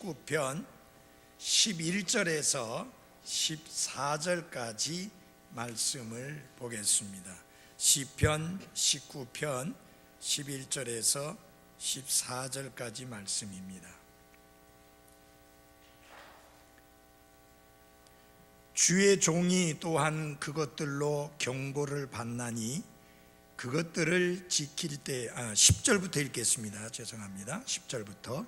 19편 11절에서 14절까지 말씀을 보겠습니다. 시편 19편 11절에서 14절까지 말씀입니다. 주의 종이 또한 그것들로 경고를 받나니 그것들을 지킬 때 10절부터 읽겠습니다. 죄송합니다. 10절부터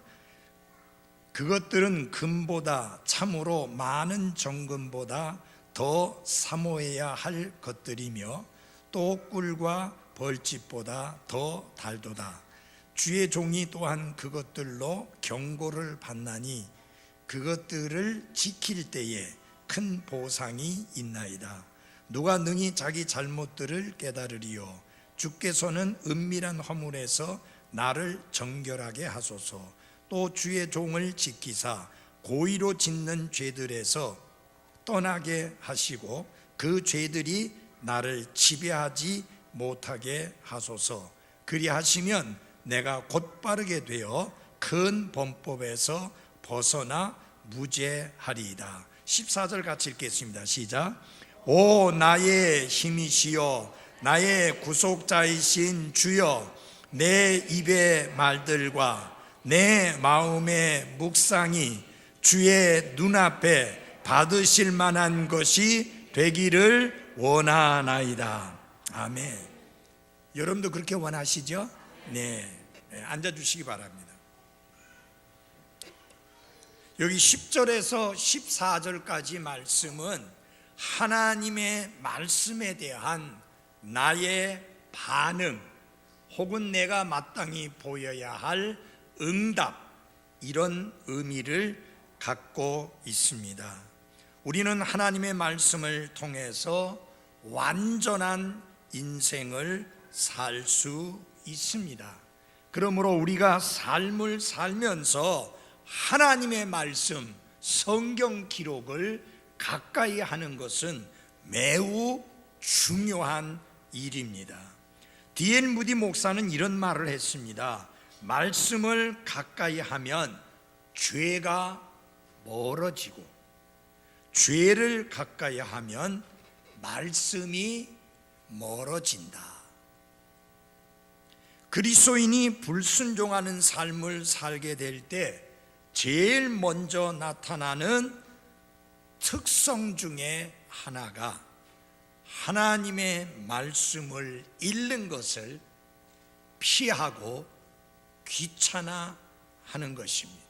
그것들은 금보다 참으로 많은 정금보다 더 사모해야 할 것들이며 또 꿀과 벌집보다 더 달도다. 주의 종이 또한 그것들로 경고를 받나니 그것들을 지킬 때에 큰 보상이 있나이다. 누가 능히 자기 잘못들을 깨달으리요. 주께서는 은밀한 화물에서 나를 정결하게 하소서. 또 주의 종을 지키사 고의로 짓는 죄들에서 떠나게 하시고 그 죄들이 나를 지배하지 못하게 하소서. 그리하시면 내가 곧바르게 되어 큰 범법에서 벗어나 무죄하리이다. 14절 같이 읽겠습니다. 시작. 오 나의 힘이시여 나의 구속자이신 주여, 내 입의 말들과 내 마음의 묵상이 주의 눈앞에 받으실 만한 것이 되기를 원하나이다. 아멘. 여러분도 그렇게 원하시죠? 네, 앉아주시기 바랍니다. 여기 10절에서 14절까지 말씀은 하나님의 말씀에 대한 나의 반응 혹은 내가 마땅히 보여야 할 응답, 이런 의미를 갖고 있습니다. 우리는 하나님의 말씀을 통해서 완전한 인생을 살 수 있습니다. 그러므로 우리가 삶을 살면서 하나님의 말씀, 성경 기록을 가까이 하는 것은 매우 중요한 일입니다. D.L. 무디 목사는 이런 말을 했습니다. 말씀을 가까이 하면 죄가 멀어지고 죄를 가까이 하면 말씀이 멀어진다. 그리스도인이 불순종하는 삶을 살게 될 때 제일 먼저 나타나는 특성 중에 하나가 하나님의 말씀을 읽는 것을 피하고 귀찮아하는 것입니다.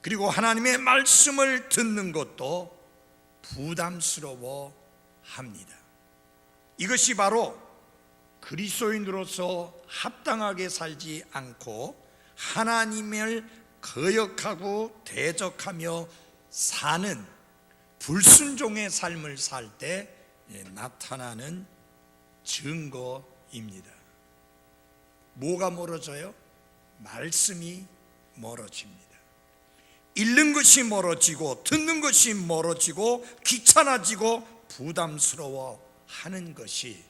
그리고 하나님의 말씀을 듣는 것도 부담스러워 합니다. 이것이 바로 그리스도인으로서 합당하게 살지 않고 하나님을 거역하고 대적하며 사는 불순종의 삶을 살 때 나타나는 증거입니다. 뭐가 멀어져요? 말씀이 멀어집니다. 읽는 것이 멀어지고 듣는 것이 멀어지고 귀찮아지고 부담스러워 하는 것이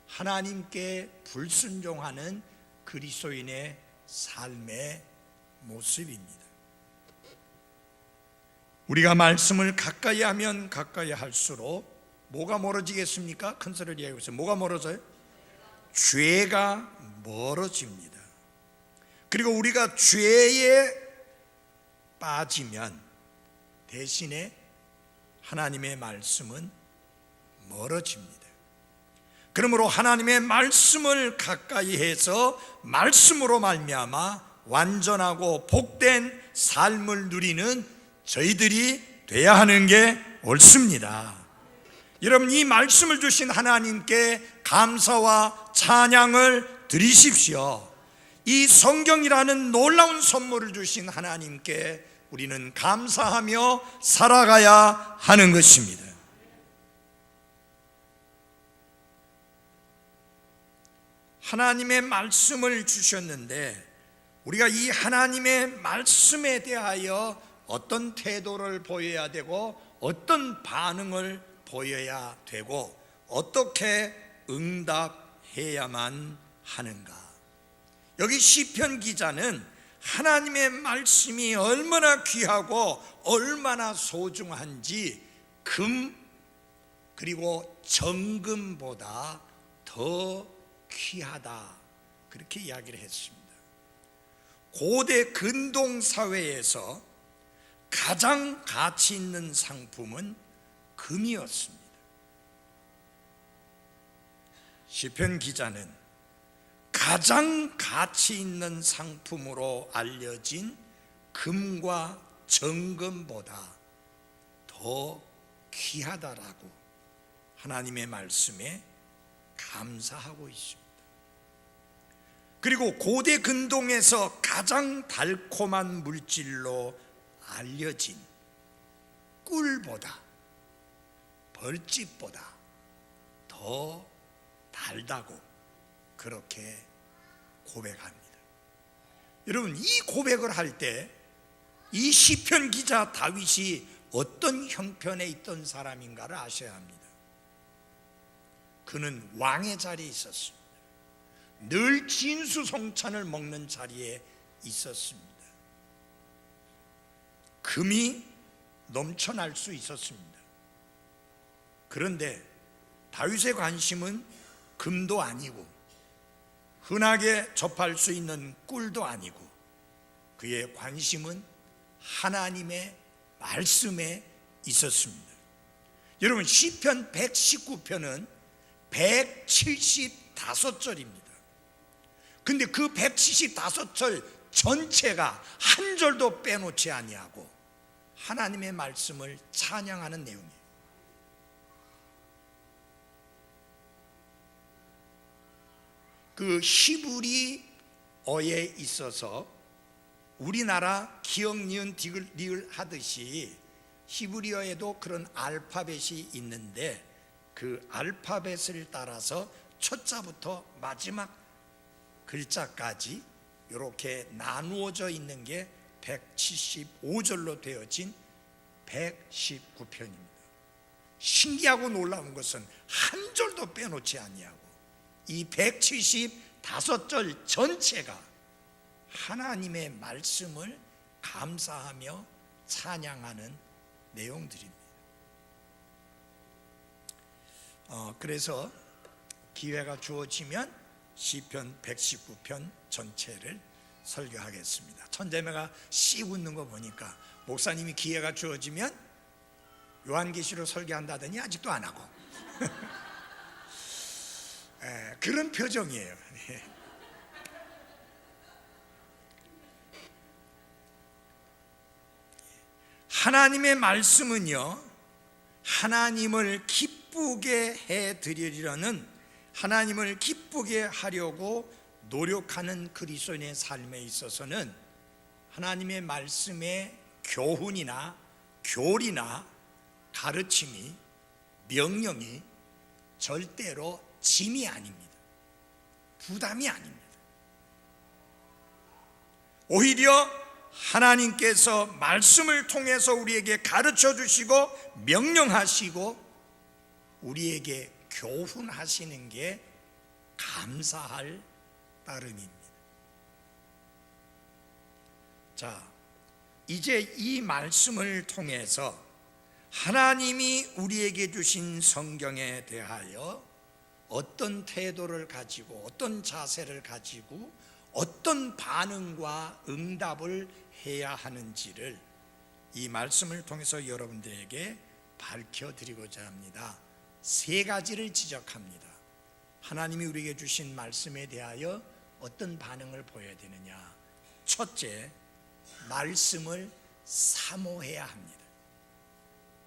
하나님께 불순종하는 그리스도인의 삶의 모습입니다. 우리가 말씀을 가까이 하면 가까이 할수록 뭐가 멀어지겠습니까? 큰 소리를 이야기하고 있어요. 뭐가 멀어져요? 죄가 멀어집니다. 그리고 우리가 죄에 빠지면 대신에 하나님의 말씀은 멀어집니다. 그러므로 하나님의 말씀을 가까이 해서 말씀으로 말미암아 완전하고 복된 삶을 누리는 저희들이 돼야 하는 게 옳습니다. 여러분, 이 말씀을 주신 하나님께 감사와 찬양을 드리십시오. 이 성경이라는 놀라운 선물을 주신 하나님께 우리는 감사하며 살아가야 하는 것입니다. 하나님의 말씀을 주셨는데 우리가 이 하나님의 말씀에 대하여 어떤 태도를 보여야 되고 어떤 반응을 보여야 되고 어떻게 응답해야만 하는가? 여기 시편 기자는 하나님의 말씀이 얼마나 귀하고 얼마나 소중한지 금 그리고 정금보다 더 귀하다, 그렇게 이야기를 했습니다. 고대 근동 사회에서 가장 가치 있는 상품은 금이었습니다. 시편 기자는 가장 가치 있는 상품으로 알려진 금과 정금보다 더 귀하다라고 하나님의 말씀에 감사하고 있습니다. 그리고 고대 근동에서 가장 달콤한 물질로 알려진 꿀보다, 벌집보다 더 달다고 그렇게 고백합니다. 여러분, 이 고백을 할 때 이 시편 기자 다윗이 어떤 형편에 있던 사람인가를 아셔야 합니다. 그는 왕의 자리에 있었습니다. 늘 진수성찬을 먹는 자리에 있었습니다. 금이 넘쳐날 수 있었습니다. 그런데 다윗의 관심은 금도 아니고 흔하게 접할 수 있는 꿀도 아니고 그의 관심은 하나님의 말씀에 있었습니다. 여러분, 시편 119편은 175절입니다. 근데 그 175절 전체가 한 절도 빼놓지 아니하고 하나님의 말씀을 찬양하는 내용이에요. 그 히브리어에 있어서 우리나라 기역, 니은, 디귿, 리을 하듯이 히브리어에도 그런 알파벳이 있는데 그 알파벳을 따라서 첫 자부터 마지막 글자까지 이렇게 나누어져 있는 게 175절로 되어진 119편입니다. 신기하고 놀라운 것은 한 절도 빼놓지 아니하고 이 175절 전체가 하나님의 말씀을 감사하며 찬양하는 내용들입니다. 그래서 기회가 주어지면 시편 119편 전체를 설교하겠습니다. 천재매가 씩 웃는 거 보니까 목사님이 기회가 주어지면 요한계시록 설교한다더니 아직도 안 하고 그런 표정이에요. 하나님의 말씀은요, 하나님을 기쁘게 해드리려는, 하나님을 기쁘게 하려고 노력하는 그리스도인의 삶에 있어서는 하나님의 말씀의 교훈이나 교리나 가르침이, 명령이 절대로 짐이 아닙니다. 부담이 아닙니다. 오히려 하나님께서 말씀을 통해서 우리에게 가르쳐 주시고 명령하시고 우리에게 교훈하시는 게 감사할 따름입니다. 자, 이제 이 말씀을 통해서 하나님이 우리에게 주신 성경에 대하여 어떤 태도를 가지고 어떤 자세를 가지고 어떤 반응과 응답을 해야 하는지를 이 말씀을 통해서 여러분들에게 밝혀드리고자 합니다. 세 가지를 지적합니다. 하나님이 우리에게 주신 말씀에 대하여 어떤 반응을 보여야 되느냐. 첫째, 말씀을 사모해야 합니다.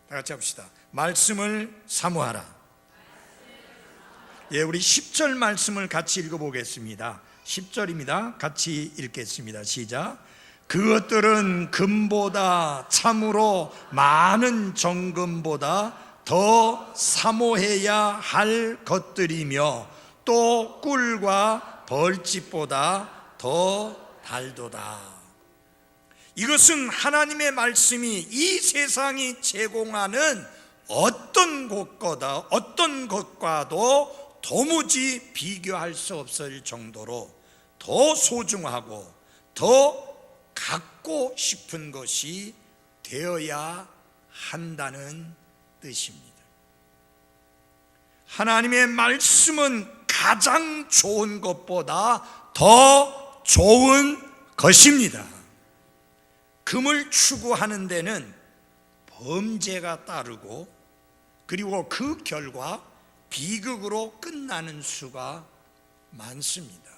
다 같이 합시다. 말씀을 사모하라. 예, 우리 10절 말씀을 같이 읽어보겠습니다. 10절입니다. 같이 읽겠습니다. 시작. 그것들은 금보다 참으로 많은 정금보다 더 사모해야 할 것들이며 또 꿀과 벌집보다 더 달도다. 이것은 하나님의 말씀이 이 세상이 제공하는 어떤 것과도 도무지 비교할 수 없을 정도로 더 소중하고 더 갖고 싶은 것이 되어야 한다는 뜻입니다. 하나님의 말씀은 가장 좋은 것보다 더 좋은 것입니다. 금을 추구하는 데는 범죄가 따르고 그리고 그 결과 비극으로 끝나는 수가 많습니다.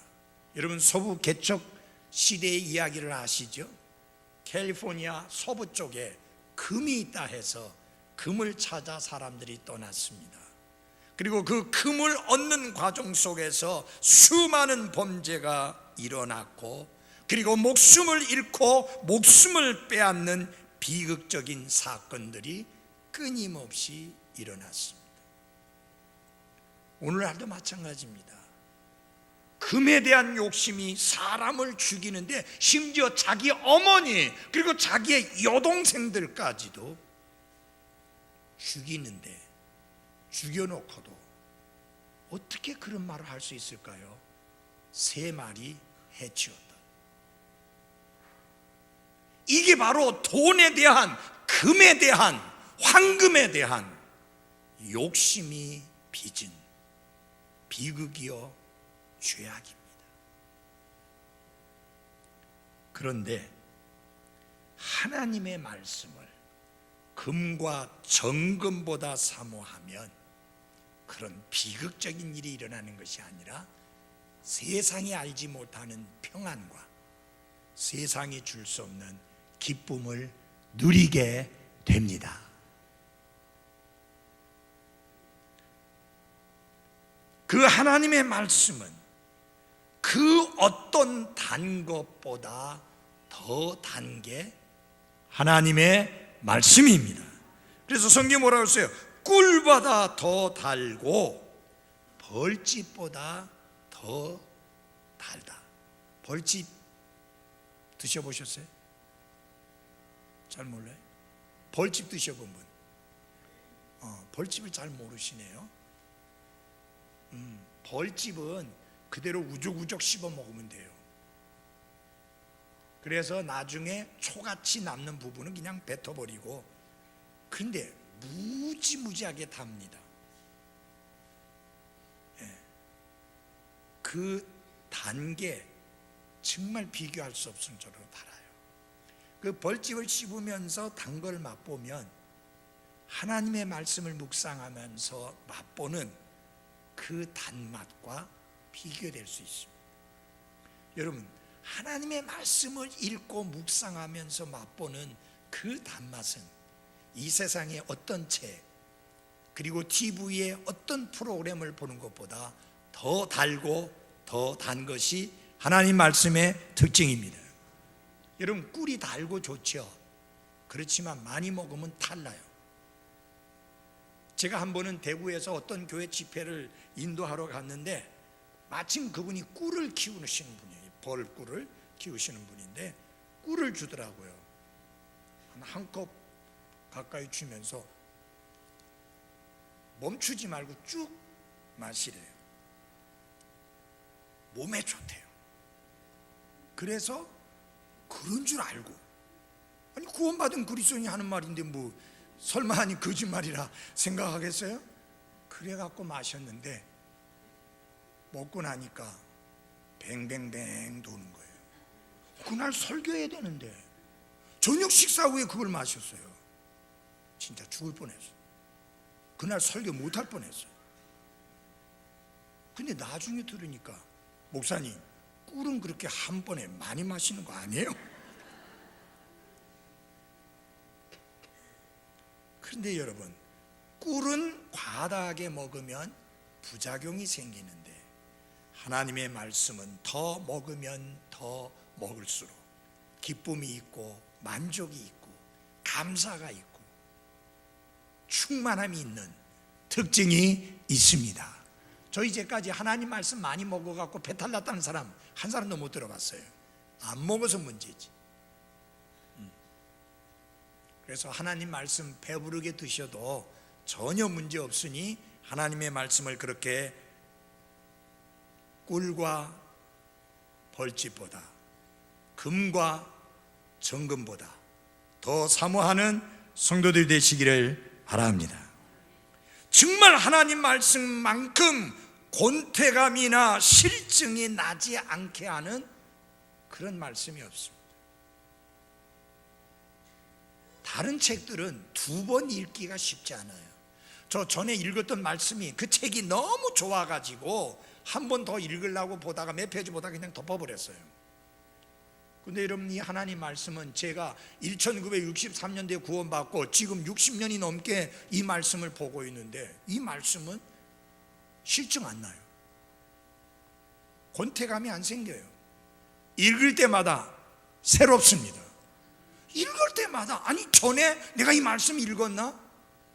여러분 서부 개척 시대의 이야기를 아시죠? 캘리포니아 서부 쪽에 금이 있다 해서 금을 찾아 사람들이 떠났습니다. 그리고 그 금을 얻는 과정 속에서 수많은 범죄가 일어났고 그리고 목숨을 잃고 목숨을 빼앗는 비극적인 사건들이 끊임없이 일어났습니다. 오늘날도 마찬가지입니다. 금에 대한 욕심이 사람을 죽이는데 심지어 자기 어머니 그리고 자기의 여동생들까지도 죽이는데 죽여놓고도 어떻게 그런 말을 할 수 있을까요? 세 마리 해치웠다. 이게 바로 돈에 대한, 금에 대한, 황금에 대한 욕심이 빚은 비극이요 죄악입니다. 그런데 하나님의 말씀을 금과 정금보다 사모하면 그런 비극적인 일이 일어나는 것이 아니라 세상이 알지 못하는 평안과 세상이 줄 수 없는 기쁨을 누리게 됩니다. 그 하나님의 말씀은 그 어떤 단 것보다 더 단 게 하나님의 말씀입니다. 그래서 성경이 뭐라고 했어요? 꿀보다 더 달고 벌집보다 더 달다. 벌집 드셔보셨어요? 잘 몰라요? 벌집 드셔본 분? 벌집을 잘 모르시네요. 벌집은 그대로 우죽우죽 씹어 먹으면 돼요. 그래서 나중에 초같이 남는 부분은 그냥 뱉어버리고, 근데 무지무지하게 답니다. 그 단계 정말 비교할 수 없을 정도로 달아요. 그 벌집을 씹으면서 단 걸 맛보면 하나님의 말씀을 묵상하면서 맛보는 그 단맛과 비교될 수 있습니다. 여러분, 하나님의 말씀을 읽고 묵상하면서 맛보는 그 단맛은 이 세상의 어떤 책 그리고 TV의 어떤 프로그램을 보는 것보다 더 달고 더 단 것이 하나님 말씀의 특징입니다. 여러분, 꿀이 달고 좋죠. 그렇지만 많이 먹으면 탈나요. 제가 한 번은 대구에서 어떤 교회 집회를 인도하러 갔는데 마침 그분이 꿀을 키우시는 분이에요. 벌꿀을 키우시는 분인데 꿀을 주더라고요. 한 컵 가까이 주면서 멈추지 말고 쭉 마시래요. 몸에 좋대요. 그래서 그런 줄 알고, 아니 구원받은 그리스도인이 하는 말인데 뭐 설마 아니 거짓말이라 생각하겠어요? 그래갖고 마셨는데 먹고 나니까 뱅뱅뱅 도는 거예요. 그날 설교해야 되는데 저녁 식사 후에 그걸 마셨어요. 진짜 죽을 뻔했어요. 그날 설교 못할 뻔했어요. 근데 나중에 들으니까 목사님, 꿀은 그렇게 한 번에 많이 마시는 거 아니에요? 그런데 여러분, 꿀은 과다하게 먹으면 부작용이 생기는데 하나님의 말씀은 더 먹으면 더 먹을수록 기쁨이 있고 만족이 있고 감사가 있고 충만함이 있는 특징이 있습니다. 저 이제까지 하나님 말씀 많이 먹어갖고 배탈 났다는 사람 한 사람도 못 들어봤어요. 안 먹어서 문제지. 그래서 하나님 말씀 배부르게 드셔도 전혀 문제 없으니 하나님의 말씀을 그렇게 꿀과 벌집보다 금과 정금보다 더 사모하는 성도들이 되시기를 바랍니다. 정말 하나님 말씀만큼 곤태감이나 실증이 나지 않게 하는 그런 말씀이 없습니다. 다른 책들은 두 번 읽기가 쉽지 않아요. 저 전에 읽었던 말씀이 그 책이 너무 좋아가지고 한 번 더 읽으려고 보다가 몇 페이지 보다가 그냥 덮어버렸어요. 근데 여러분, 이 하나님 말씀은 제가 1963년도에 구원받고 지금 60년이 넘게 이 말씀을 보고 있는데 이 말씀은 실증 안 나요. 권태감이 안 생겨요. 읽을 때마다 새롭습니다. 읽을 때마다 아니 전에 내가 이 말씀 읽었나?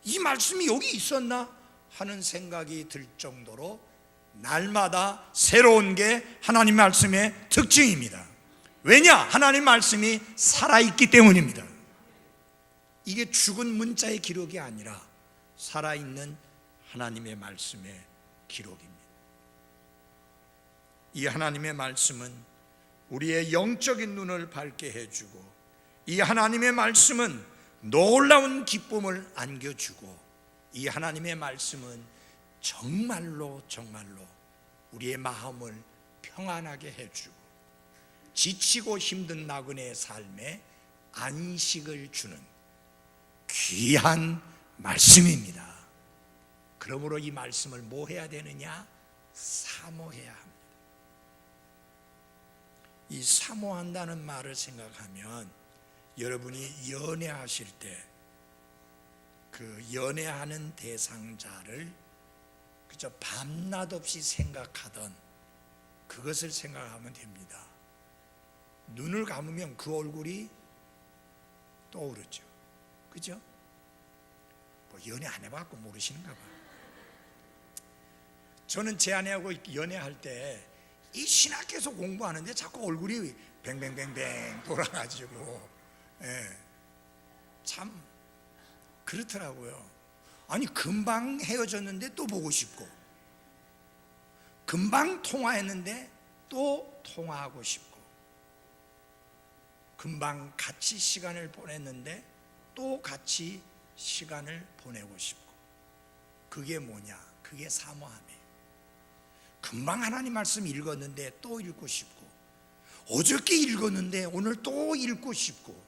이 말씀이 여기 있었나? 하는 생각이 들 정도로 날마다 새로운 게 하나님 말씀의 특징입니다. 왜냐? 하나님 말씀이 살아있기 때문입니다. 이게 죽은 문자의 기록이 아니라 살아있는 하나님의 말씀의 기록입니다. 이 하나님의 말씀은 우리의 영적인 눈을 밝게 해주고, 이 하나님의 말씀은 놀라운 기쁨을 안겨주고, 이 하나님의 말씀은 정말로 우리의 마음을 평안하게 해주고 지치고 힘든 나그네의 삶에 안식을 주는 귀한 말씀입니다. 그러므로 이 말씀을 뭐 해야 되느냐? 사모해야 합니다. 이 사모한다는 말을 생각하면 여러분이 연애하실 때 그 연애하는 대상자를 그저 밤낮 없이 생각하던 그것을 생각하면 됩니다. 눈을 감으면 그 얼굴이 떠오르죠. 그죠? 뭐 연애 안 해봤고 모르시는가 봐. 저는 제 아내하고 연애할 때 이 신학교에서 공부하는데 자꾸 얼굴이 뱅뱅뱅뱅 돌아가지고 참 그렇더라고요. 아니 금방 헤어졌는데 또 보고 싶고, 금방 통화했는데 또 통화하고 싶고, 금방 같이 시간을 보냈는데 또 같이 시간을 보내고 싶고. 그게 뭐냐? 그게 사모함이에요. 금방 하나님 말씀 읽었는데 또 읽고 싶고, 어저께 읽었는데 오늘 또 읽고 싶고,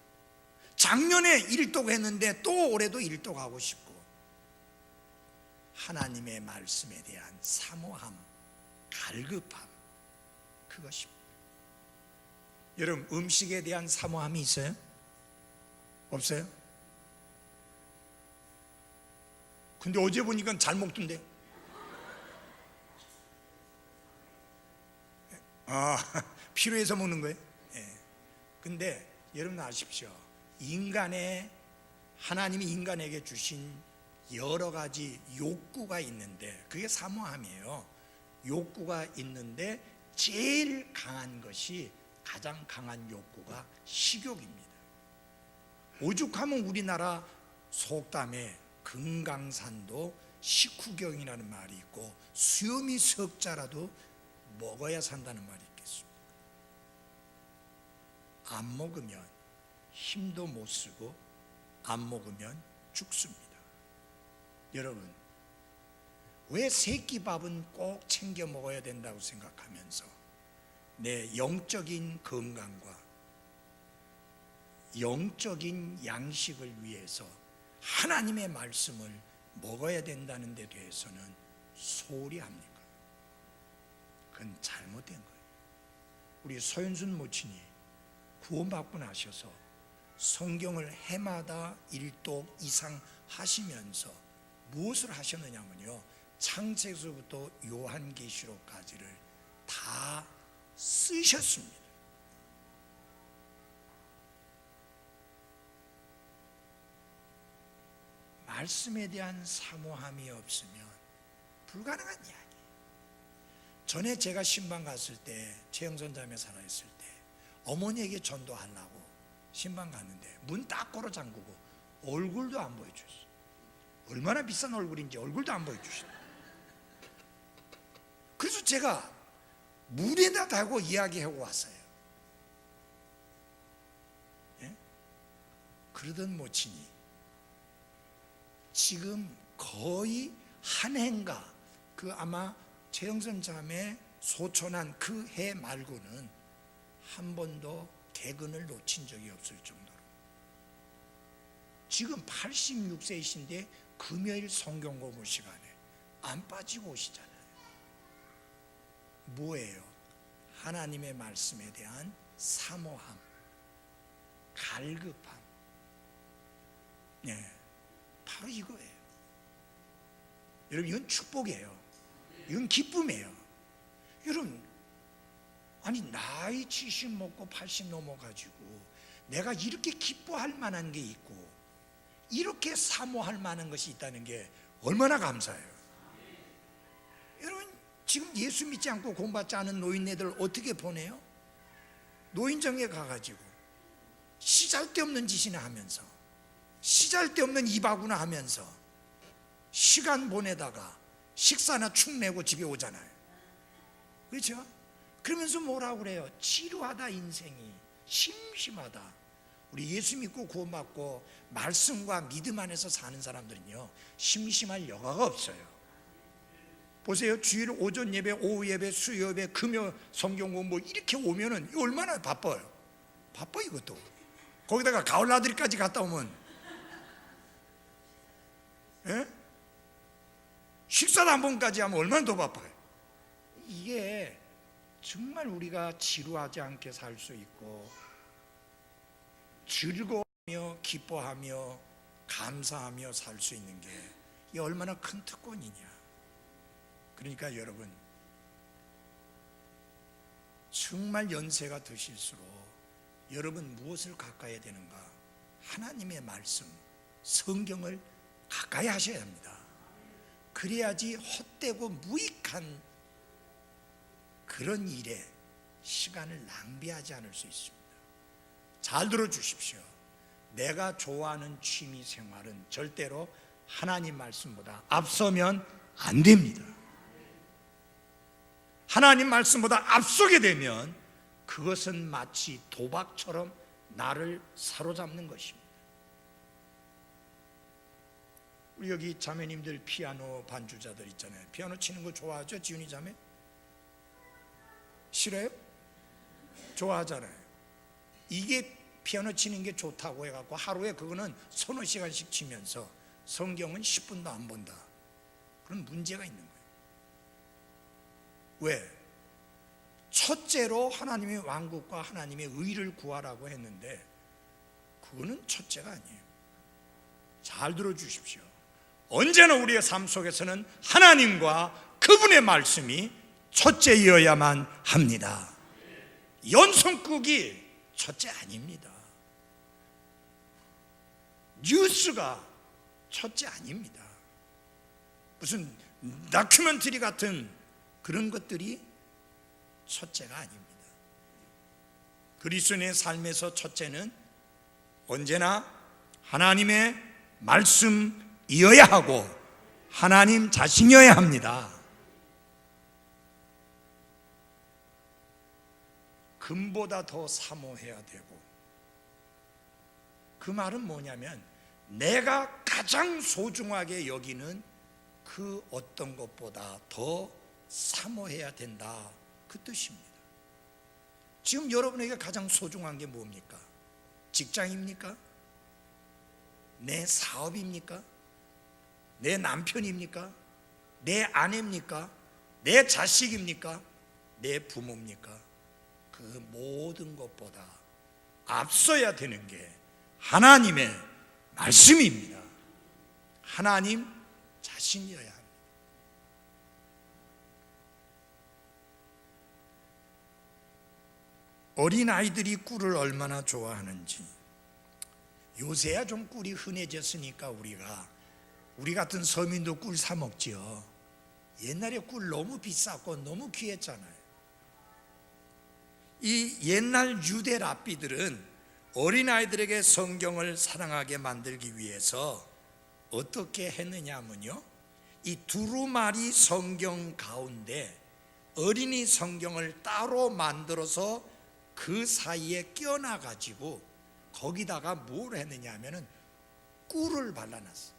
작년에 일독했는데 또 올해도 일독하고 싶고. 하나님의 말씀에 대한 사모함, 갈급함, 그것입니다. 여러분, 음식에 대한 사모함이 있어요? 없어요? 근데 어제 보니까 잘 먹던데. 필요해서 먹는 거예요? 근데 여러분 아십시오. 하나님이 인간에게 주신 여러 가지 욕구가 있는데 그게 사모함이에요. 욕구가 있는데 제일 강한 것이, 가장 강한 욕구가 식욕입니다. 오죽하면 우리나라 속담에 금강산도 식후경이라는 말이 있고 수염이 석자라도 먹어야 산다는 말이 있겠습니다. 안 먹으면 힘도 못 쓰고 안 먹으면 죽습니다. 여러분, 왜 새끼밥은 꼭 챙겨 먹어야 된다고 생각하면서 내 영적인 건강과 영적인 양식을 위해서 하나님의 말씀을 먹어야 된다는 데 대해서는 소홀히 합니까? 그건 잘못된 거예요. 우리 소연순 모친이 구원받고 나셔서 성경을 해마다 1독 이상 하시면서 무엇을 하셨느냐면요, 창세기서부터 요한계시록까지를 다 쓰셨습니다. 말씀에 대한 사모함이 없으면 불가능한 이야기예요. 전에 제가 신방 갔을 때, 최영선자매 살아있을 때 어머니에게 전도하려고 신방 갔는데 문 딱 걸어 잠그고 얼굴도 안 보여주셨어요. 얼마나 비싼 얼굴인지 얼굴도 안 보여주셨어요. 그래서 제가 물에다 대고 이야기하고 왔어요. 예? 그러던 모친이 지금 거의 한 해인가, 그 아마 최영선 자매 소천한 그 해 말고는 한 번도 개근을 놓친 적이 없을 정도로, 지금 86세이신데 금요일 성경 공부 시간에 안 빠지고 오시잖아요. 뭐예요? 하나님의 말씀에 대한 사모함, 갈급함. 네, 바로 이거예요. 여러분, 이건 축복이에요. 이건 기쁨이에요. 여러분, 아니 나이 70 먹고 80 넘어가지고 내가 이렇게 기뻐할 만한 게 있고 이렇게 사모할 만한 것이 있다는 게 얼마나 감사해요. 여러분, 지금 예수 믿지 않고 공부하지 않은 노인네들 어떻게 보내요? 노인정에 가가지고 시잘데없는 짓이나 하면서, 시잘데없는 이바구나 하면서 시간 보내다가 식사나 축 내고 집에 오잖아요. 그렇죠? 그러면서 뭐라고 그래요? 지루하다, 인생이 심심하다. 우리 예수 믿고 구원받고 말씀과 믿음 안에서 사는 사람들은요, 심심할 여가가 없어요. 보세요. 주일 오전 예배, 오후 예배, 수요 예배, 금요 성경 공부 이렇게 오면은 얼마나 바빠요. 바빠 이것도. 거기다가 가을 나들이까지 갔다 오면, 예? 식사도 한 번까지 하면 얼마나 더 바빠요. 이게 정말 우리가 지루하지 않게 살 수 있고 즐거워하며 기뻐하며 감사하며 살 수 있는 게 이게 얼마나 큰 특권이냐. 그러니까 여러분, 정말 연세가 드실수록 여러분 무엇을 가까이 해야 되는가? 하나님의 말씀, 성경을 가까이 하셔야 합니다. 그래야지 헛되고 무익한 그런 일에 시간을 낭비하지 않을 수 있습니다. 잘 들어주십시오. 내가 좋아하는 취미 생활은 절대로 하나님 말씀보다 앞서면 안 됩니다. 하나님 말씀보다 앞서게 되면 그것은 마치 도박처럼 나를 사로잡는 것입니다. 우리 여기 자매님들 피아노 반주자들 있잖아요. 피아노 치는 거 좋아하죠? 지훈이 자매? 싫어요? 좋아하잖아요. 이게 피아노 치는 게 좋다고 해갖고 하루에 그거는 서너 시간씩 치면서 성경은 10분도 안 본다. 그런 문제가 있는 거예요. 왜? 첫째로 하나님의 왕국과 하나님의 의를 구하라고 했는데 그거는 첫째가 아니에요. 잘 들어주십시오. 언제나 우리의 삶 속에서는 하나님과 그분의 말씀이 첫째이어야만 합니다. 연속극이 첫째 아닙니다. 뉴스가 첫째 아닙니다. 무슨 다큐멘터리 같은 그런 것들이 첫째가 아닙니다. 그리스도인의 삶에서 첫째는 언제나 하나님의 말씀이어야 하고 하나님 자신이어야 합니다. 금보다 더 사모해야 되고, 그 말은 뭐냐면 내가 가장 소중하게 여기는 그 어떤 것보다 더 사모해야 된다, 그 뜻입니다. 지금 여러분에게 가장 소중한 게 뭡니까? 직장입니까? 내 사업입니까? 내 남편입니까? 내 아내입니까? 내 자식입니까? 내 부모입니까? 그 모든 것보다 앞서야 되는 게 하나님의 말씀입니다. 하나님 자신이어야 합니다. 어린아이들이 꿀을 얼마나 좋아하는지, 요새야 좀 꿀이 흔해졌으니까 우리 같은 서민도 꿀 사 먹지요. 옛날에 꿀 너무 비쌌고 너무 귀했잖아요. 이 옛날 유대 랍비들은 어린아이들에게 성경을 사랑하게 만들기 위해서 어떻게 했느냐면요, 이 두루마리 성경 가운데 어린이 성경을 따로 만들어서 그 사이에 껴놔 가지고 거기다가 뭘 했느냐 하면은 꿀을 발라놨어.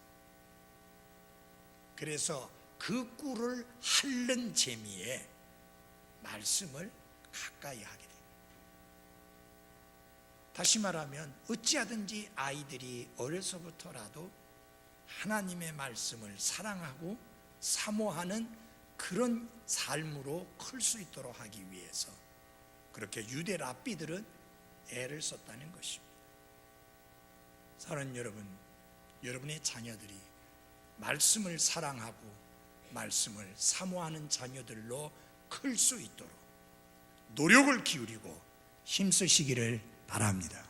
그래서 그 꿀을 핥는 재미에 말씀을 가까이 하게 됩니다. 다시 말하면 어찌하든지 아이들이 어려서부터라도 하나님의 말씀을 사랑하고 사모하는 그런 삶으로 클 수 있도록 하기 위해서 그렇게 유대 랍비들은 애를 썼다는 것입니다. 사랑하는 여러분, 여러분의 자녀들이 말씀을 사랑하고 말씀을 사모하는 자녀들로 클 수 있도록 노력을 기울이고 힘쓰시기를 바랍니다.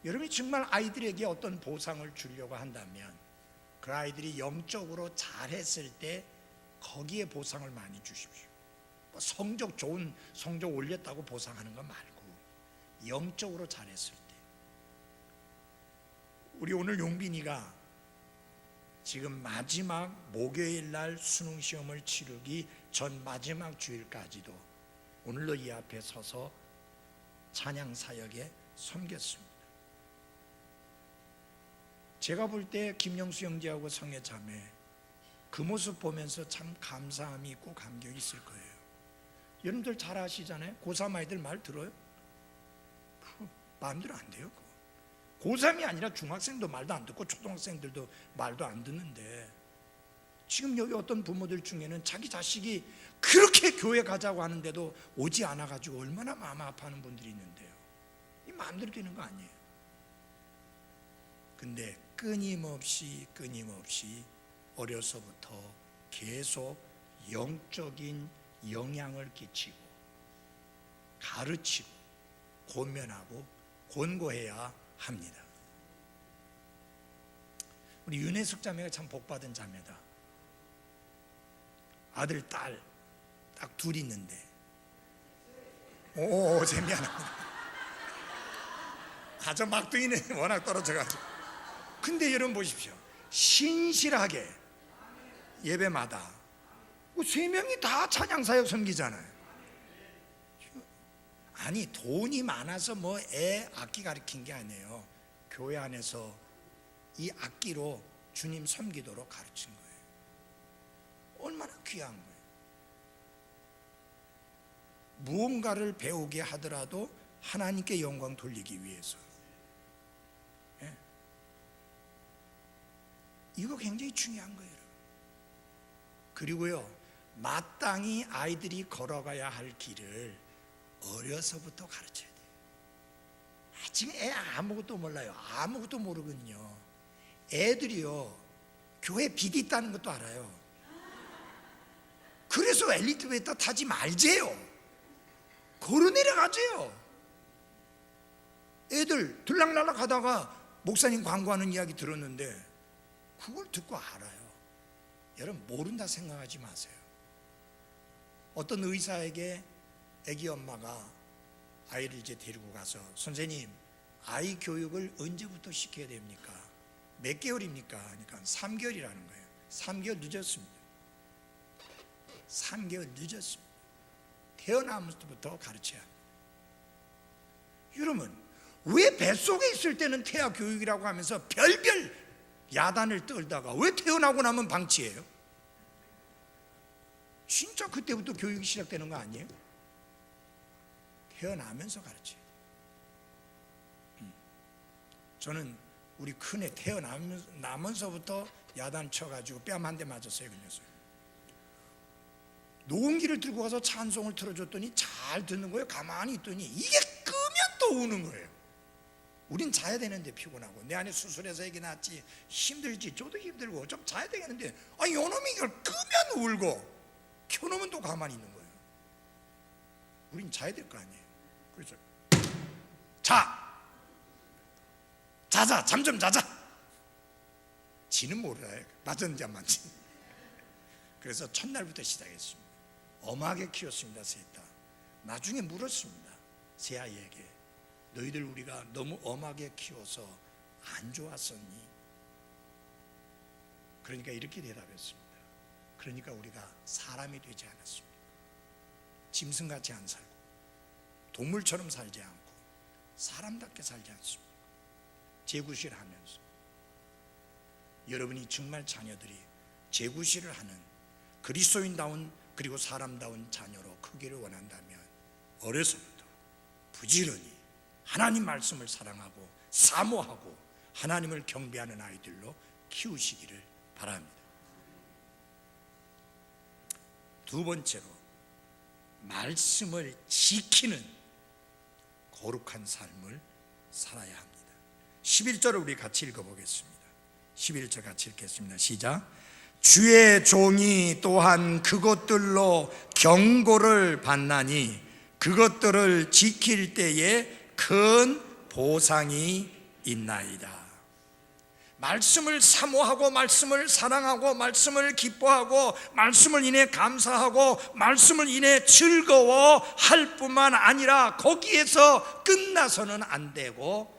여러분이 정말 아이들에게 어떤 보상을 주려고 한다면 그 아이들이 영적으로 잘했을 때 거기에 보상을 많이 주십시오. 성적 좋은 성적 올렸다고 보상하는 거 말고 영적으로 잘했을 때. 우리 오늘 용빈이가 지금 마지막 목요일 날 수능 시험을 치르기 전 마지막 주일까지도 오늘도 이 앞에 서서 찬양 사역에 섬겼습니다. 제가 볼 때 김영수 형제하고 성의 자매 그 모습 보면서 참 감사함이 있고 감격이 있을 거예요. 여러분들 잘 아시잖아요. 고3 아이들 말 들어요? 마음대로 안 돼요. 고3이 아니라 중학생도 말도 안 듣고 초등학생들도 말도 안 듣는데 지금 여기 어떤 부모들 중에는 자기 자식이 그렇게 교회 가자고 하는데도 오지 않아가지고 얼마나 마음 아파하는 분들이 있는데요. 이 마음대로 되는 거 아니에요. 근데 끊임없이 어려서부터 계속 영적인 영향을 끼치고 가르치고 권면하고 권고해야 합니다. 우리 윤혜숙 자매가 참 복받은 자매다. 아들, 딸 딱 둘 있는데 제 미안합니다. 가정 막둥이는 워낙 떨어져가지고. 근데 여러분 보십시오. 신실하게 예배마다 3명이 다 찬양사역 섬기잖아요. 아니 돈이 많아서 뭐 애 악기 가르친 게 아니에요. 교회 안에서 이 악기로 주님 섬기도록 가르친 거예요. 얼마나 귀한 거예요. 무언가를 배우게 하더라도 하나님께 영광 돌리기 위해서. 예? 이거 굉장히 중요한 거예요. 그리고요, 마땅히 아이들이 걸어가야 할 길을 어려서부터 가르쳐야 돼요. 지금 애 아무것도 몰라요. 아무것도 모르거든요. 애들이요, 교회 비디 있다는 것도 알아요. 그래서 엘리베이터 타지 말재요. 걸어 내려가재요. 애들 들락날락 하다가 목사님 광고하는 이야기 들었는데 그걸 듣고 알아요. 여러분 모른다 생각하지 마세요. 어떤 의사에게 아기 엄마가 아이를 이제 데리고 가서 선생님 아이 교육을 언제부터 시켜야 됩니까? 몇 개월입니까? 하니까 3개월이라는 거예요. 3개월 늦었습니다. 3개월 늦었습니다. 태어나면서부터 가르쳐야 합니다. 여러분 왜 뱃속에 있을 때는 태아 교육이라고 하면서 별별 야단을 떨다가 왜 태어나고 나면 방치해요? 진짜 그때부터 교육이 시작되는 거 아니에요? 태어나면서 가르쳐요. 저는 우리 큰애 태어나면서부터 야단 쳐가지고 뺨 한 대 맞았어요. 그 녀석. 녹음기를 들고 가서 찬송을 틀어줬더니 잘 듣는 거예요. 가만히 있더니 이게 끄면 또 우는 거예요. 우린 자야 되는데 피곤하고 내 안에 수술해서 애기 낳았지 힘들지 저도 힘들고 좀 자야 되겠는데 요놈이 이걸 끄면 울고 켜놓으면 또 가만히 있는 거예요. 우린 자야 될 거 아니에요. 그래서 자자 잠 좀 자자. 지는 몰라요. 맞았는지 안 맞지. 그래서 첫날부터 시작했습니다. 엄하게 키웠습니다. 셋 다. 나중에 물었습니다. 세 아이에게 너희들 우리가 너무 엄하게 키워서 안 좋았었니? 그러니까 이렇게 대답했습니다. 그러니까 우리가 사람이 되지 않았습니다. 짐승같이 안 살고 동물처럼 살지 않고 사람답게 살지 않습니까? 제구실하면서. 여러분이 정말 자녀들이 제구실을 하는 그리스도인다운 그리고 사람다운 자녀로 크기를 원한다면 어려서부터 부지런히 하나님 말씀을 사랑하고 사모하고 하나님을 경배하는 아이들로 키우시기를 바랍니다. 두 번째로, 말씀을 지키는 거룩한 삶을 살아야 합니다. 11절을 우리 같이 읽어보겠습니다. 11절 같이 읽겠습니다. 시작. 주의 종이 또한 그것들로 경고를 받나니 그것들을 지킬 때에 큰 보상이 있나이다. 말씀을 사모하고 말씀을 사랑하고 말씀을 기뻐하고 말씀을 인해 감사하고 말씀을 인해 즐거워할 뿐만 아니라 거기에서 끝나서는 안 되고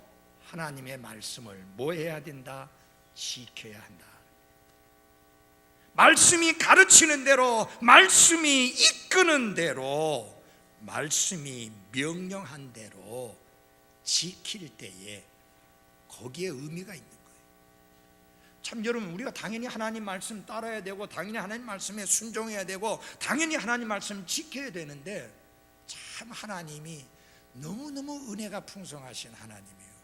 하나님의 말씀을 뭐 해야 된다? 지켜야 한다. 말씀이 가르치는 대로, 말씀이 이끄는 대로, 말씀이 명령한 대로 지킬 때에 거기에 의미가 있는 거예요. 참 여러분, 우리가 당연히 하나님 말씀 따라야 되고 당연히 하나님 말씀에 순종해야 되고 당연히 하나님 말씀 지켜야 되는데, 참 하나님이 너무너무 은혜가 풍성하신 하나님이에요.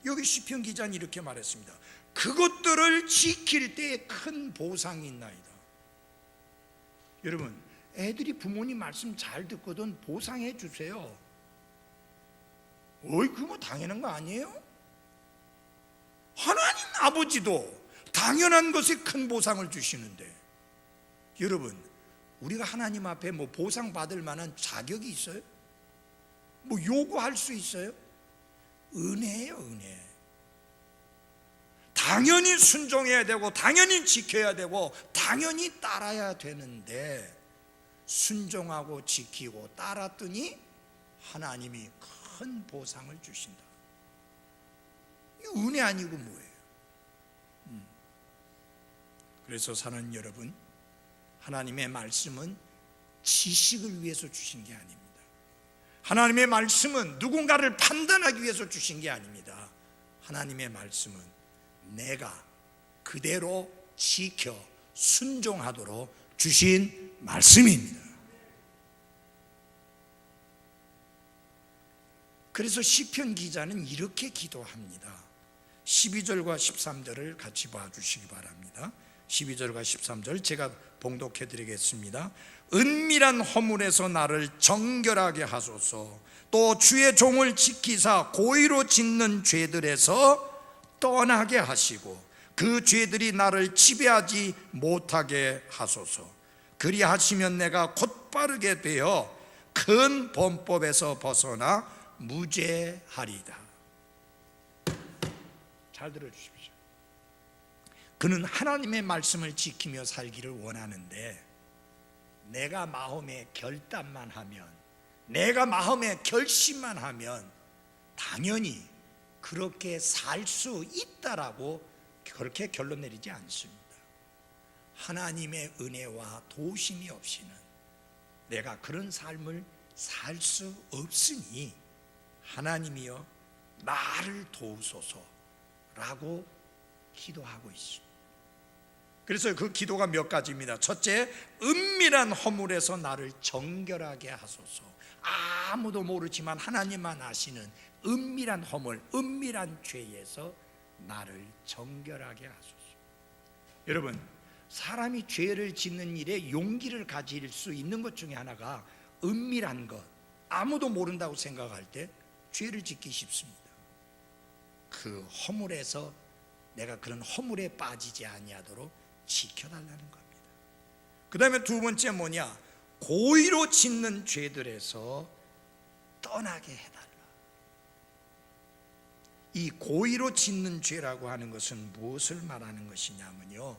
여기 시편 기자는 이렇게 말했습니다. 그것들을 지킬 때에 큰 보상이 있나이다. 여러분, 애들이 부모님 말씀 잘 듣거든 보상해 주세요. 그거 뭐 당연한 거 아니에요? 하나님 아버지도 당연한 것에 큰 보상을 주시는데, 여러분, 우리가 하나님 앞에 뭐 보상 받을 만한 자격이 있어요? 뭐 요구할 수 있어요? 은혜예요, 은혜. 당연히 순종해야 되고 당연히 지켜야 되고 당연히 따라야 되는데, 순종하고 지키고 따랐더니 하나님이 큰 보상을 주신다. 이거 은혜 아니고 뭐예요? 그래서 사랑하는 여러분, 하나님의 말씀은 지식을 위해서 주신 게 아닙니다. 하나님의 말씀은 누군가를 판단하기 위해서 주신 게 아닙니다. 하나님의 말씀은 내가 그대로 지켜 순종하도록 주신 말씀입니다. 그래서 시편 기자는 이렇게 기도합니다. 12절과 13절을 같이 봐주시기 바랍니다. 12절과 13절 제가 봉독해 드리겠습니다. 은밀한 허물에서 나를 정결하게 하소서. 또 주의 종을 지키사 고의로 짓는 죄들에서 떠나게 하시고 그 죄들이 나를 지배하지 못하게 하소서. 그리하시면 내가 곧바르게 되어 큰 범법에서 벗어나 무죄하리다. 잘 들어주십시오. 그는 하나님의 말씀을 지키며 살기를 원하는데, 내가 마음에 결단만 하면, 내가 마음에 결심만 하면 당연히 그렇게 살 수 있다라고 그렇게 결론 내리지 않습니다. 하나님의 은혜와 도우심이 없이는 내가 그런 삶을 살 수 없으니 하나님이여 나를 도우소서라고 기도하고 있습니다. 그래서 그 기도가 몇 가지입니다. 첫째, 은밀한 허물에서 나를 정결하게 하소서. 아무도 모르지만 하나님만 아시는 은밀한 허물, 은밀한 죄에서 나를 정결하게 하소서. 여러분, 사람이 죄를 짓는 일에 용기를 가질 수 있는 것 중에 하나가 은밀한 것, 아무도 모른다고 생각할 때 죄를 짓기 쉽습니다. 그 허물에서 내가 그런 허물에 빠지지 아니하도록 지켜달라는 겁니다. 그 다음에 두 번째 뭐냐? 고의로 짓는 죄들에서 떠나게 해달라. 이 고의로 짓는 죄라고 하는 것은 무엇을 말하는 것이냐면요,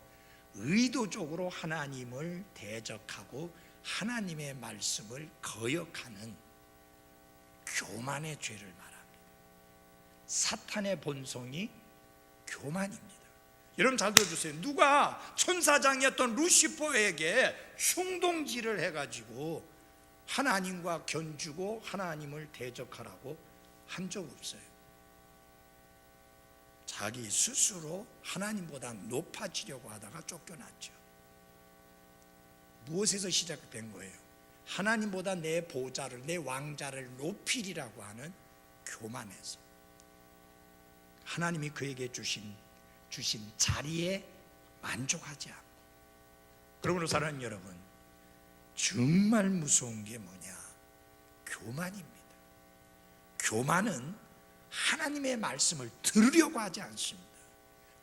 의도적으로 하나님을 대적하고 하나님의 말씀을 거역하는 교만의 죄를 말합니다. 사탄의 본성이 교만입니다. 여러분 잘 들어주세요. 누가 천사장이었던 루시퍼에게 충동질을 해가지고 하나님과 견주고 하나님을 대적하라고 한 적 없어요. 자기 스스로 하나님보다 높아지려고 하다가 쫓겨났죠. 무엇에서 시작된 거예요? 하나님보다 내 보좌를, 내 왕자를 높이리라고 하는 교만에서. 하나님이 그에게 주신 자리에 만족하지 않고. 그러므로 사랑하는 여러분, 정말 무서운 게 뭐냐? 교만입니다. 교만은 하나님의 말씀을 들으려고 하지 않습니다.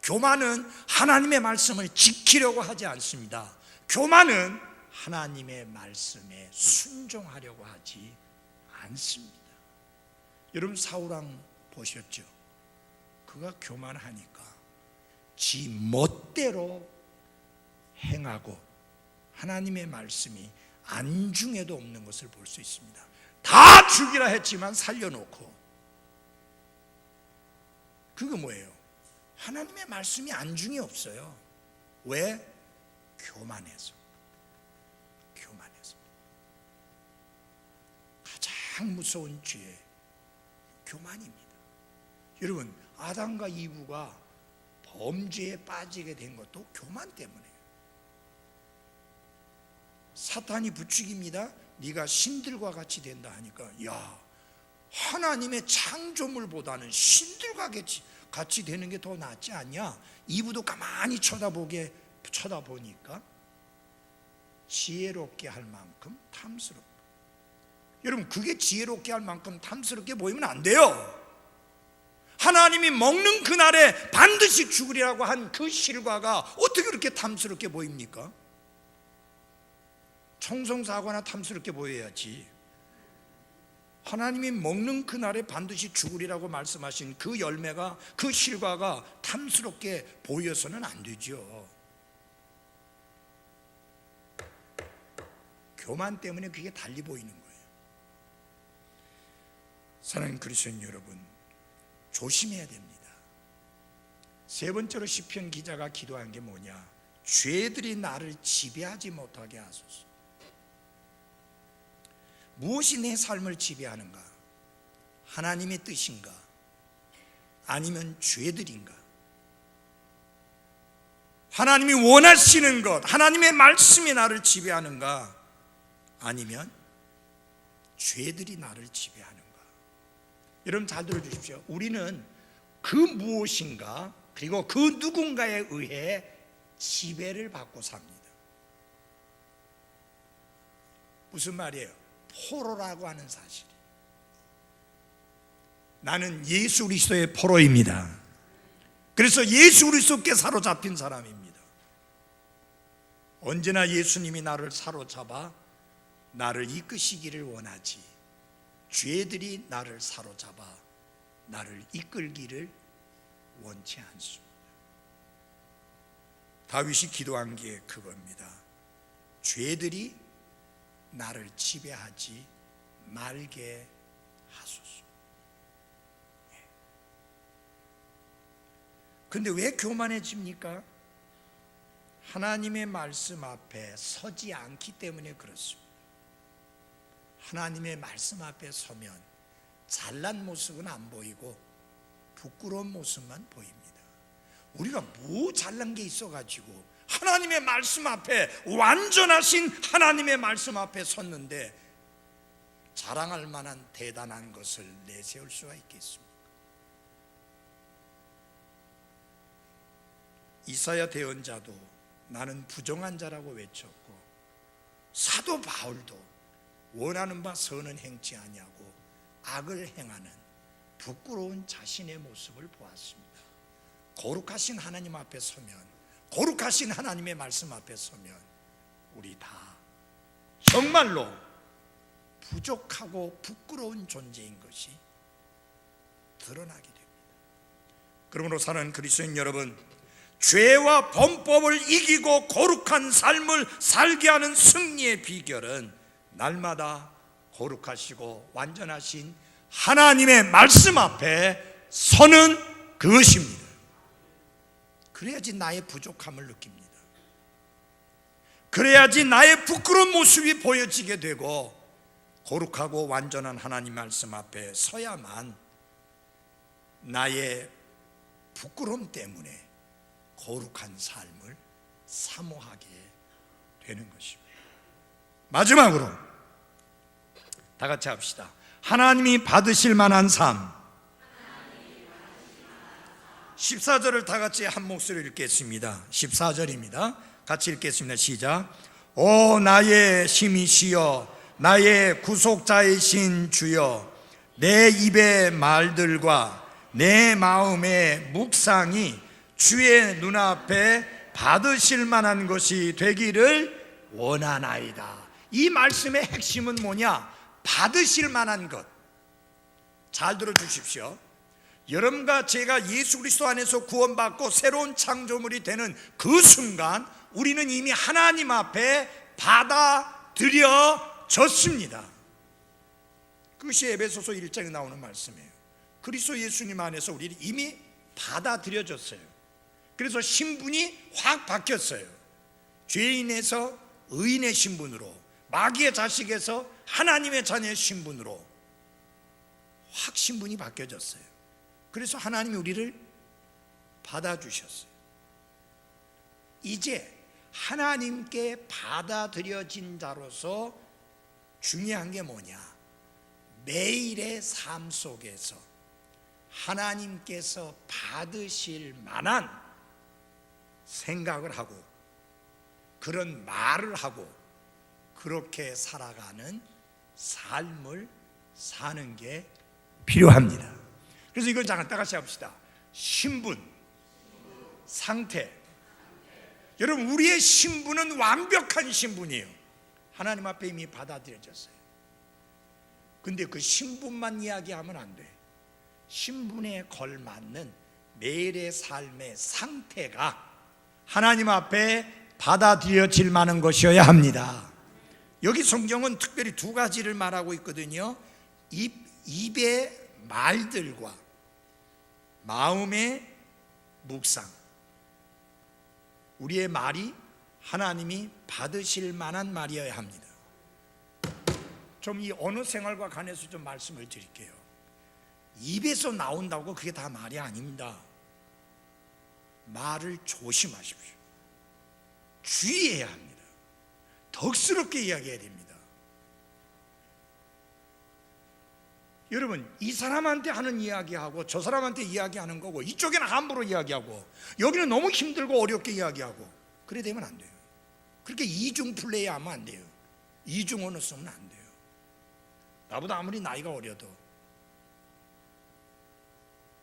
교만은 하나님의 말씀을 지키려고 하지 않습니다. 교만은 하나님의 말씀에 순종하려고 하지 않습니다. 여러분, 사울왕 보셨죠? 그가 교만하니까 지 멋대로 행하고 하나님의 말씀이 안중에도 없는 것을 볼 수 있습니다. 다 죽이라 했지만 살려놓고. 그거 뭐예요? 하나님의 말씀이 안중에 없어요. 왜? 교만해서. 가장 무서운 죄, 교만입니다. 여러분, 아담과 이브가 범죄에 빠지게 된 것도 교만 때문에요. 사탄이 부추깁니다. 네가 신들과 같이 된다 하니까, 야, 하나님의 창조물보다는 신들과 같이 되는 게 더 낫지 않냐? 이브도 가만히 쳐다보니까 지혜롭게 할 만큼 탐스럽고. 여러분, 그게 지혜롭게 할 만큼 탐스럽게 보이면 안 돼요. 하나님이 먹는 그날에 반드시 죽으리라고 한 그 실과가 어떻게 그렇게 탐스럽게 보입니까? 청송사과나 탐스럽게 보여야지. 하나님이 먹는 그날에 반드시 죽으리라고 말씀하신 그 열매가, 그 실과가 탐스럽게 보여서는 안 되죠. 교만 때문에 그게 달리 보이는 거예요. 사랑하는 그리스도인 여러분, 조심해야 됩니다. 세 번째로 시편 기자가 기도한 게 뭐냐? 죄들이 나를 지배하지 못하게 하소서. 무엇이 내 삶을 지배하는가? 하나님의 뜻인가? 아니면 죄들인가? 하나님이 원하시는 것, 하나님의 말씀이 나를 지배하는가? 아니면 죄들이 나를 지배하는가? 여러분, 잘 들어주십시오. 우리는 그 무엇인가, 그리고 그 누군가에 의해 지배를 받고 삽니다. 무슨 말이에요? 포로라고 하는 사실. 나는 예수 그리스도의 포로입니다. 그래서 예수 그리스도께 사로잡힌 사람입니다. 언제나 예수님이 나를 사로잡아 나를 이끄시기를 원하지, 죄들이 나를 사로잡아 나를 이끌기를 원치 않습니다. 다윗이 기도한 게 그겁니다. 죄들이 나를 지배하지 말게 하소서. 그런데 왜 교만해집니까? 하나님의 말씀 앞에 서지 않기 때문에 그렇습니다. 하나님의 말씀 앞에 서면 잘난 모습은 안 보이고 부끄러운 모습만 보입니다. 우리가 뭐 잘난 게 있어가지고 하나님의 말씀 앞에, 완전하신 하나님의 말씀 앞에 섰는데 자랑할 만한 대단한 것을 내세울 수가 있겠습니까? 이사야 대언자도 나는 부정한 자라고 외쳤고, 사도 바울도 원하는 바 선은 행치 아니하고 악을 행하는 부끄러운 자신의 모습을 보았습니다. 거룩하신 하나님 앞에 서면, 거룩하신 하나님의 말씀 앞에 서면 우리 다 정말로 부족하고 부끄러운 존재인 것이 드러나게 됩니다. 그러므로 사는 그리스도인 여러분, 죄와 범법을 이기고 거룩한 삶을 살게 하는 승리의 비결은 날마다 거룩하시고 완전하신 하나님의 말씀 앞에 서는 그것입니다. 그래야지 나의 부족함을 느낍니다. 그래야지 나의 부끄러운 모습이 보여지게 되고, 거룩하고 완전한 하나님 말씀 앞에 서야만 나의 부끄러움 때문에 거룩한 삶을 사모하게 되는 것입니다. 마지막으로 다 같이 합시다. 하나님이 받으실 만한 삶. 14절을 다 같이 한 목소리로 읽겠습니다. 14절입니다. 같이 읽겠습니다. 시작. 오 나의 힘이시여 나의 구속자이신 주여, 내 입의 말들과 내 마음의 묵상이 주의 눈앞에 받으실 만한 것이 되기를 원하나이다. 이 말씀의 핵심은 뭐냐? 받으실 만한 것. 잘 들어주십시오. 여러분과 제가 예수 그리스도 안에서 구원받고 새로운 창조물이 되는 그 순간 우리는 이미 하나님 앞에 받아들여졌습니다. 그것이 에베소서 1장에 나오는 말씀이에요. 그리스도 예수님 안에서 우리는 이미 받아들여졌어요. 그래서 신분이 확 바뀌었어요. 죄인에서 의인의 신분으로, 마귀의 자식에서 하나님의 자녀의 신분으로 확 신분이 바뀌어졌어요. 그래서 하나님이 우리를 받아주셨어요. 이제 하나님께 받아들여진 자로서 중요한 게 뭐냐? 매일의 삶 속에서 하나님께서 받으실 만한 생각을 하고 그런 말을 하고 그렇게 살아가는 삶을 사는 게 필요합니다. 그래서 이걸 잠깐 따라서 합시다. 신분, 상태. 여러분, 우리의 신분은 완벽한 신분이에요. 하나님 앞에 이미 받아들여졌어요. 근데 그 신분만 이야기하면 안 돼. 신분에 걸맞는 매일의 삶의 상태가 하나님 앞에 받아들여질 만한 것이어야 합니다. 여기 성경은 특별히 두 가지를 말하고 있거든요. 입의 말들과 마음의 묵상. 우리의 말이 하나님이 받으실 만한 말이어야 합니다. 좀 이 언어 생활과 관해서 좀 말씀을 드릴게요. 입에서 나온다고 그게 다 말이 아닙니다. 말을 조심하십시오. 주의해야 합니다. 덕스럽게 이야기해야 됩니다. 여러분, 이 사람한테 하는 이야기하고 저 사람한테 이야기하는 거고, 이쪽에는 함부로 이야기하고 여기는 너무 힘들고 어렵게 이야기하고, 그래 되면 안 돼요. 그렇게 이중 플레이 하면 안 돼요. 이중 언어 쓰면 안 돼요. 나보다 아무리 나이가 어려도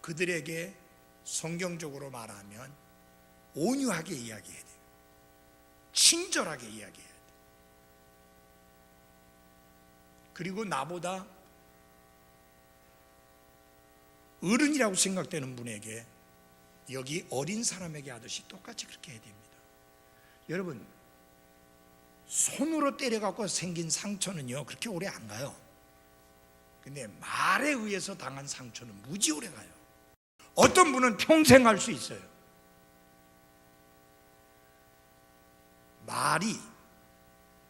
그들에게 성경적으로 말하면 온유하게 이야기해야 돼요. 친절하게 이야기해야 돼요. 그리고 나보다 어른이라고 생각되는 분에게 여기 어린 사람에게 하듯이 똑같이 그렇게 해야 됩니다. 여러분, 손으로 때려갖고 생긴 상처는요 그렇게 오래 안 가요. 근데 말에 의해서 당한 상처는 무지 오래 가요. 어떤 분은 평생 갈 수 있어요. 말이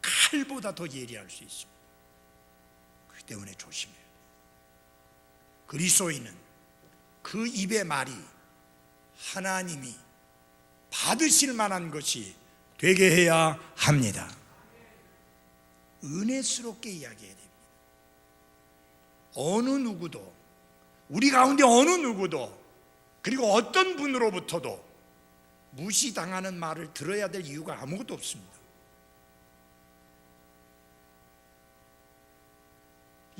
칼보다 더 예리할 수 있습니다. 그렇기 때문에 조심해요. 그리스도인은 그 입의 말이 하나님이 받으실 만한 것이 되게 해야 합니다. 은혜스럽게 이야기해야 됩니다. 어느 누구도, 우리 가운데 어느 누구도, 그리고 어떤 분으로부터도 무시당하는 말을 들어야 될 이유가 아무것도 없습니다.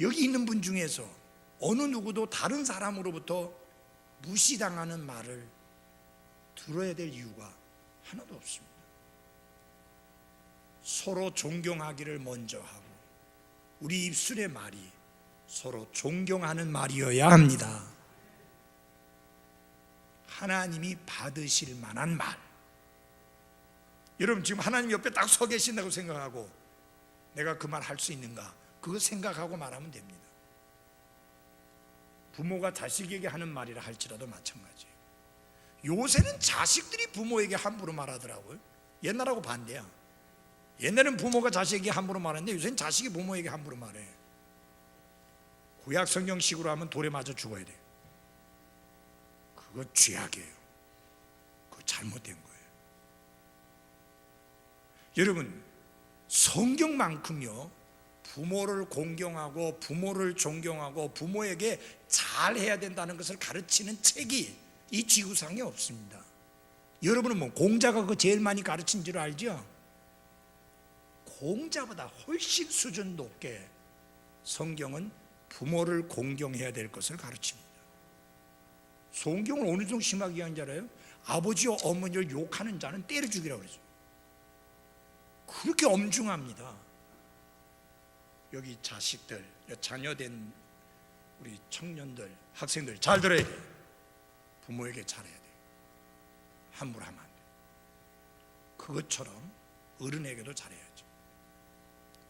여기 있는 분 중에서 어느 누구도 다른 사람으로부터 무시당하는 말을 들어야 될 이유가 하나도 없습니다. 서로 존경하기를 먼저 하고 우리 입술의 말이 서로 존경하는 말이어야 합니다. 하나님이 받으실 만한 말. 여러분, 지금 하나님 옆에 딱 서 계신다고 생각하고 내가 그 말 할 수 있는가? 그거 생각하고 말하면 됩니다. 부모가 자식에게 하는 말이라 할지라도 마찬가지예요. 요새는 자식들이 부모에게 함부로 말하더라고요. 옛날하고 반대야. 옛날엔 부모가 자식에게 함부로 말했는데 요새는 자식이 부모에게 함부로 말해. 구약 성경식으로 하면 돌에 맞아 죽어야 돼. 그거 죄악이에요. 그거 잘못된 거예요. 여러분, 성경만큼요 부모를 공경하고 부모를 존경하고 부모에게 잘해야 된다는 것을 가르치는 책이 이 지구상에 없습니다. 여러분은 뭐 공자가 그 제일 많이 가르친 줄 알죠? 공자보다 훨씬 수준 높게 성경은 부모를 공경해야 될 것을 가르칩니다. 성경을 어느 정도 심하게 하는지 알아요? 아버지와 어머니를 욕하는 자는 때려 죽이라고 그러죠. 그렇게 엄중합니다. 여기 자식들, 자녀된 우리 청년들, 학생들 잘 들어야 돼요. 부모에게 잘해야 돼요. 함부로 하면 안 돼요. 그것처럼 어른에게도 잘해야죠.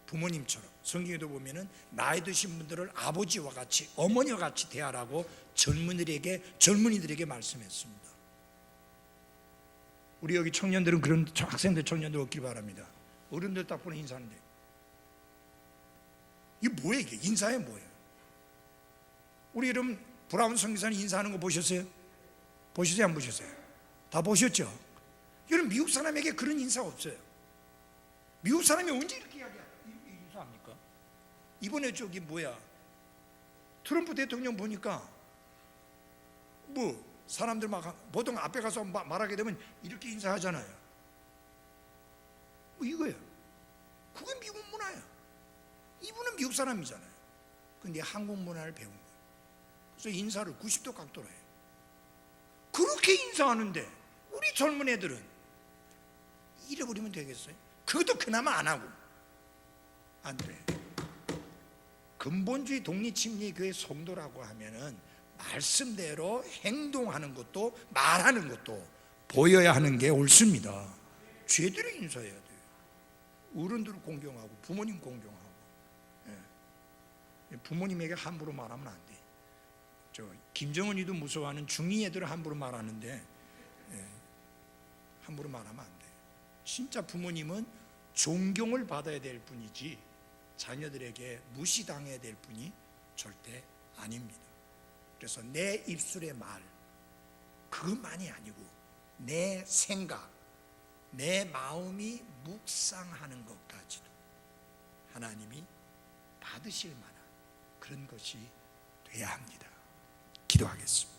부모님처럼 성경에도 보면은 나이 드신 분들을 아버지와 같이 어머니와 같이 대하라고 젊은이들에게 말씀했습니다. 우리 여기 청년들은 그런 학생들 청년들 없길 바랍니다. 어른들 딱 보는 인사하는데 이게 뭐예요? 이게 인사에 뭐예요? 우리 여러분 브라운 선교사님 인사하는 거 보셨어요? 보셨어요? 안 보셨어요? 다 보셨죠? 여러분 미국 사람에게 그런 인사 없어요. 미국 사람이 언제 이렇게 인사합니까? 이번에 저기 트럼프 대통령 보니까 뭐 사람들 막 보통 앞에 가서 말하게 되면 이렇게 인사하잖아요. 뭐 이거예요. 그게 미국 문화야. 이분은 미국 사람이잖아요. 근데 한국 문화를 배운 거예요. 그래서 인사를 90도 각도로 해요. 그렇게 인사하는데 우리 젊은 애들은 잃어버리면 되겠어요? 그것도 그나마 안 하고 안 돼. 근본주의 독립침례 교회 성도라고 하면은 말씀대로 행동하는 것도 말하는 것도 보여야 하는 게 옳습니다. 제대로 인사해야 돼요. 어른들을 공경하고 부모님 공경하고. 부모님에게 함부로 말하면 안 돼. 김정은이도 무서워하는 중이 애들을 함부로 말하는데 함부로 말하면 안 돼. 진짜 부모님은 존경을 받아야 될 뿐이지 자녀들에게 무시당해야 될 분이 절대 아닙니다. 그래서 내 입술의 말 그것만이 아니고 내 생각, 내 마음이 묵상하는 것까지도 하나님이 받으실 만한 그런 것이 돼야 합니다. 기도하겠습니다.